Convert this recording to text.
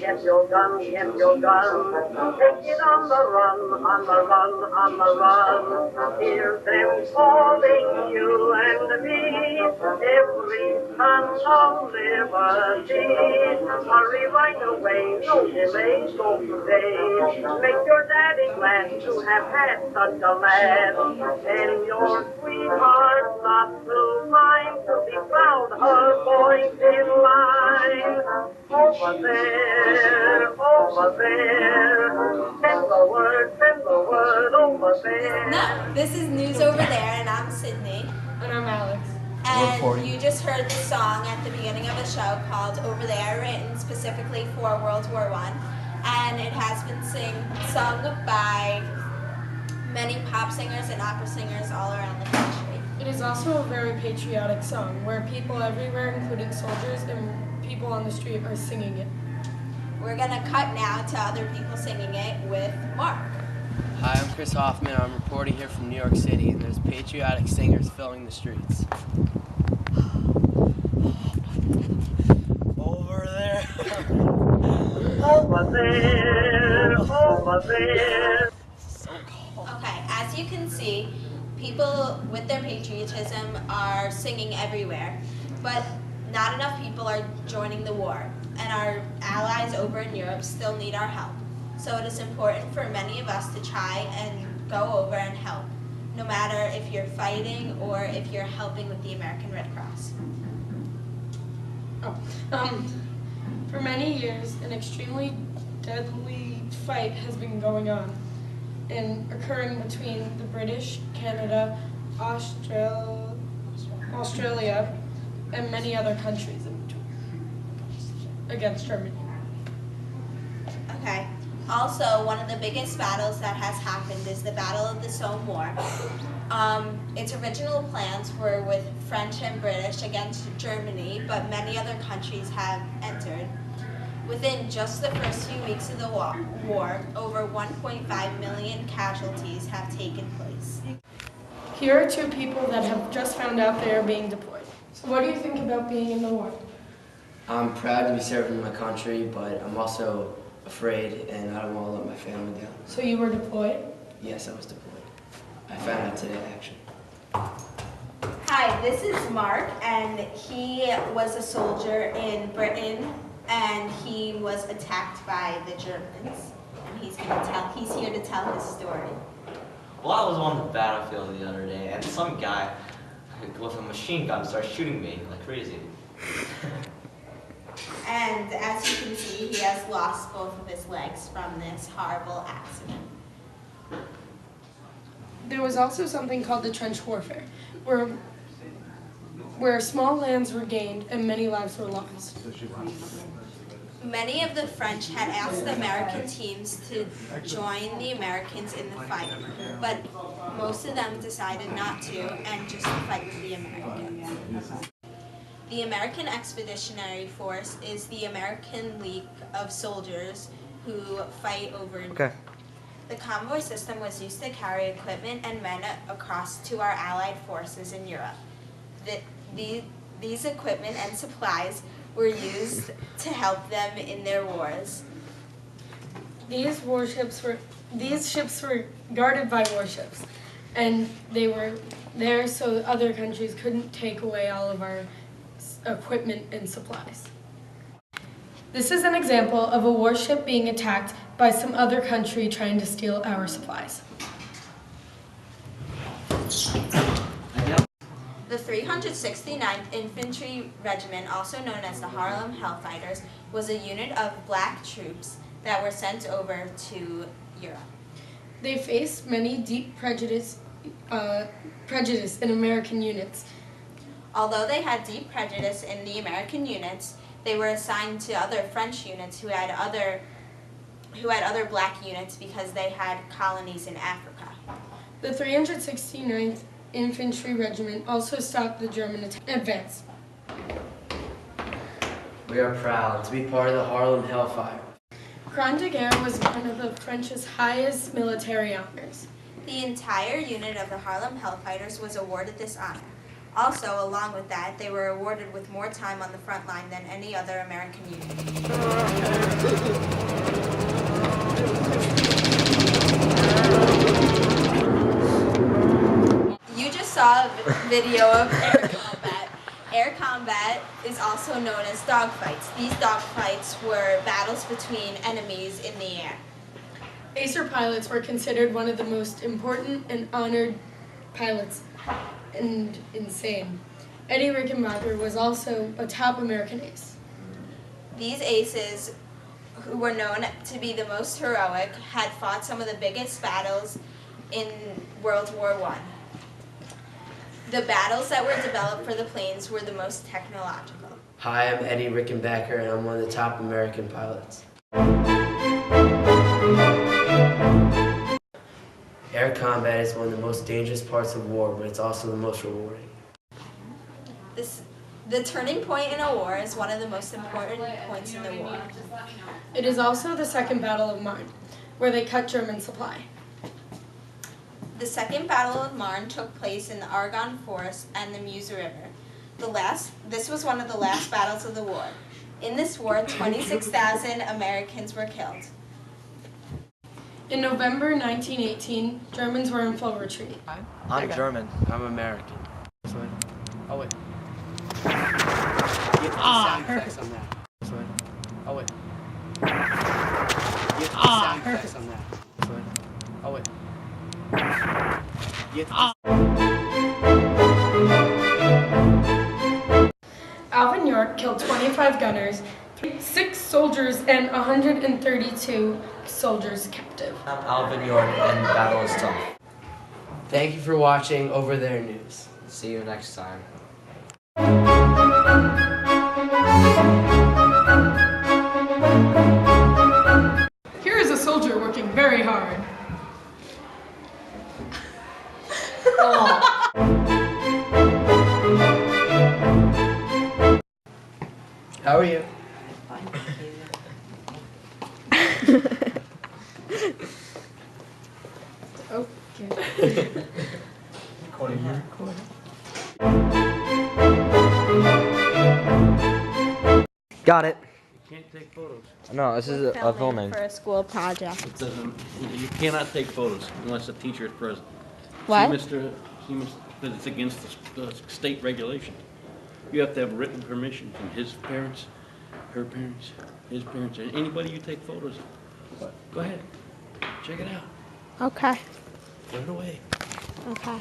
Get your gun, get your gun. Take it on the run, on the run, on the run. Hear them calling you and me. Every son of liberty. Hurry right away, no delay, go today. Make your daddy glad to have had such a lad. And your sweetheart not to mind to be found her boys in line. Over there, send the word over there. No, this is News Over There, and I'm Sydney. And I'm Alex. And you just heard the song at the beginning of the show called Over There, written specifically for World War I. And it has been sung by many pop singers and opera singers all around the country. It is also a very patriotic song, where people everywhere, including soldiers and people on the street, are singing it. We're going to cut now to other people singing it with Mark. Hi, I'm Chris Hoffman. I'm reporting here from New York City, and there's patriotic singers filling the streets. Over there. Over there, over there. So cold. Okay, as you can see, people with their patriotism are singing everywhere, but not enough people are joining the war, and our allies over in Europe still need our help. So it is important for many of us to try and go over and help, no matter if you're fighting or if you're helping with the American Red Cross. For many years, an extremely deadly fight has been going on and occurring between the British, Canada, Australia, and many other countries in between against Germany. Okay. Also, one of the biggest battles that has happened is the Battle of the Somme War. Its original plans were with French and British against Germany, but many other countries have entered. Within just the first few weeks of the war, over 1.5 million casualties have taken place. Here are two people that have just found out they are being deployed. So what do you think about being in the war? I'm proud to be serving my country, but I'm also afraid, and I don't want to let my family down. So you were deployed? Yes, I was deployed. I found out today, actually. Hi, this is Mark, and he was a soldier in Britain, and he was attacked by the Germans. And he's here to tell his story. Well, I was on the battlefield the other day, and some guy with a machine gun started shooting me like crazy. And as you can see, he has lost both of his legs from this horrible accident. There was also something called the trench warfare, where small lands were gained and many lives were lost. Many of the French had asked the American teams to join the Americans in the fight, but most of them decided not to and just to fight with the Americans. The American Expeditionary Force is the American League of soldiers who fight over in Europe. The convoy system was used to carry equipment and men across to our allied forces in Europe. These equipment and supplies were used to help them in their wars. These ships were guarded by warships, and they were there so other countries couldn't take away all of our equipment and supplies. This is an example of a warship being attacked by some other country trying to steal our supplies. The 369th Infantry Regiment, also known as the Harlem Hellfighters, was a unit of black troops that were sent over to Europe. They faced many deep prejudice in American units. Although they had deep prejudice in the American units, they were assigned to other French units who had other black units because they had colonies in Africa. The 369th Infantry Regiment also stopped the German advance. We are proud to be part of the Harlem Hellfire. Croix de Guerre was one of the French's highest military honors. The entire unit of the Harlem Hellfighters was awarded this honor. Also, along with that, they were awarded with more time on the front line than any other American unit. You just saw a video of air combat. Air combat is also known as dogfights. These dogfights were battles between enemies in the air. Acer pilots were considered one of the most important and honored pilots, and insane. Eddie Rickenbacker was also a top American ace. These aces, who were known to be the most heroic, had fought some of the biggest battles in World War I. The battles that were developed for the planes were the most technological. Hi, I'm Eddie Rickenbacker, and I'm one of the top American pilots. Air combat is one of the most dangerous parts of war, but it's also the most rewarding. The turning point in a war is one of the most important points in the war. It is also the Second Battle of Marne, where they cut German supply. The Second Battle of Marne took place in the Argonne Forest and the Meuse River. This was one of the last battles of the war. In this war, 26,000 Americans were killed. In November 1918, Germans were in full retreat. I'm German. I'm American. Oh wait. Get the sound effects on that. Oh wait. Get the sound effects on that. Oh wait. Get the Alvin York killed 25 gunners, 6 soldiers, and 132 soldiers captive. I'm Alvin York, and battle is tough. Thank you for watching Over There News. See you next time. Here is a soldier working very hard. How are you? Okay. Got it. You can't take photos. No, this is a filming. For a school project. It doesn't. You cannot take photos unless the teacher is present. What? But it's against the state regulation. You have to have written permission from his parents, her parents, his parents, and anybody you take photos of. Go ahead. Check it out. Okay. Put it away. Okay.